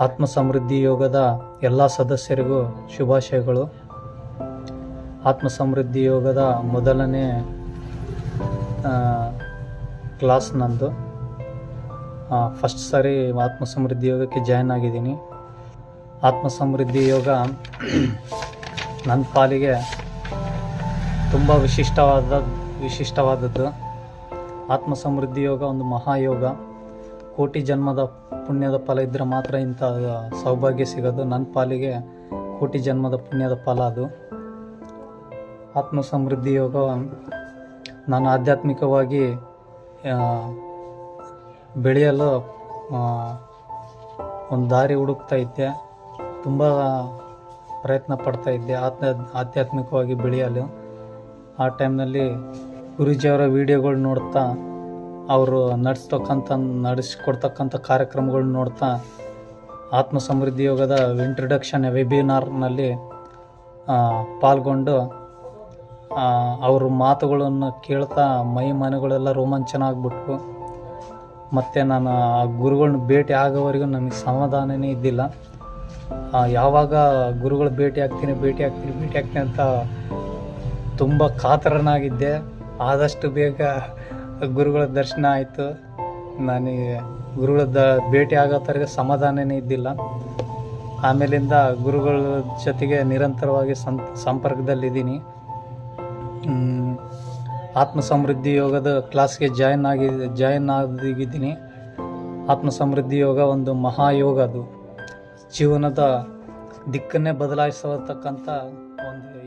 ಆತ್ಮ ಸಮೃದ್ಧಿ ಯೋಗದ ಎಲ್ಲ ಸದಸ್ಯರಿಗೂ ಶುಭಾಶಯಗಳು. ಆತ್ಮ ಸಮೃದ್ಧಿ ಯೋಗದ ಮೊದಲನೇ ಕ್ಲಾಸ್ ನಂದು. ಫಸ್ಟ್ ಸಾರಿ ಆತ್ಮ ಸಮೃದ್ಧಿ ಯೋಗಕ್ಕೆ ಜಾಯ್ನ್ ಆಗಿದ್ದೀನಿ. ಆತ್ಮ ಸಮೃದ್ಧಿ ಯೋಗ ನನ್ನ ಪಾಲಿಗೆ ತುಂಬ ವಿಶಿಷ್ಟವಾದದ್ದು. ಆತ್ಮ ಸಮೃದ್ಧಿ ಯೋಗ ಒಂದು ಮಹಾಯೋಗ. ಕೋಟಿ ಜನ್ಮದ ಪುಣ್ಯದ ಫಲ ಇದ್ದರೆ ಮಾತ್ರ ಇಂಥ ಸೌಭಾಗ್ಯ ಸಿಗೋದು. ನನ್ನ ಪಾಲಿಗೆ ಕೋಟಿ ಜನ್ಮದ ಪುಣ್ಯದ ಫಲ ಅದು. ಆತ್ಮ ಸಮೃದ್ಧಿ ಯೋಗ ನಾನು ಆಧ್ಯಾತ್ಮಿಕವಾಗಿ ಬೆಳೆಯಲು ಒಂದು ದಾರಿ ಹುಡುಕ್ತಾ ಇದ್ದೆ. ತುಂಬ ಪ್ರಯತ್ನ ಪಡ್ತಾ ಇದ್ದೆ ಆಧ್ಯಾತ್ಮಿಕವಾಗಿ ಬೆಳೆಯಲು. ಆ ಟೈಮ್ನಲ್ಲಿ ಗುರೂಜಿಯವರ ವಿಡಿಯೋಗಳು ನೋಡ್ತಾ, ಅವರು ನಡೆಸ್ಕೊಡ್ತಕ್ಕಂಥ ಕಾರ್ಯಕ್ರಮಗಳನ್ನ ನೋಡ್ತಾ, ಆತ್ಮ ಸಮೃದ್ಧಿ ಯೋಗದ ಇಂಟ್ರಡಕ್ಷನ್ ವೆಬಿನಾರ್ನಲ್ಲಿ ಪಾಲ್ಗೊಂಡು ಅವ್ರ ಮಾತುಗಳನ್ನು ಕೇಳ್ತಾ ಮನೆಗಳೆಲ್ಲ ರೋಮಾಂಚನ ಆಗಿಬಿಟ್ವು. ಮತ್ತು ನಾನು ಆ ಗುರುಗಳನ್ನ ಭೇಟಿ ಆಗೋವರೆಗೂ ನನಗೆ ಸಮಾಧಾನನೇ ಇದ್ದಿಲ್ಲ. ಯಾವಾಗ ಗುರುಗಳು ಭೇಟಿ ಆಗ್ತೀನಿ ಅಂತ ತುಂಬ ಕಾತರನಾಗಿದ್ದೆ. ಆದಷ್ಟು ಬೇಗ ಗುರುಗಳ ದರ್ಶನ ಆಯಿತು. ನನಗೆ ಗುರುಗಳ ಭೇಟಿ ಆಗೋ ಥರಗೆ ಸಮಾಧಾನನೇ ಇದ್ದಿಲ್ಲ. ಆಮೇಲಿಂದ ಗುರುಗಳ ಜೊತೆಗೆ ನಿರಂತರವಾಗಿ ಸಂಪರ್ಕದಲ್ಲಿದ್ದೀನಿ. ಆತ್ಮ ಸಮೃದ್ಧಿ ಯೋಗದ ಕ್ಲಾಸ್ಗೆ ಜಾಯ್ನ್ ಆಗಿದ್ದೀನಿ. ಆತ್ಮ ಸಮೃದ್ಧಿ ಯೋಗ ಒಂದು ಮಹಾಯೋಗ. ಅದು ಜೀವನದ ದಿಕ್ಕನ್ನೇ ಬದಲಾಯಿಸತಕ್ಕಂಥ ಒಂದು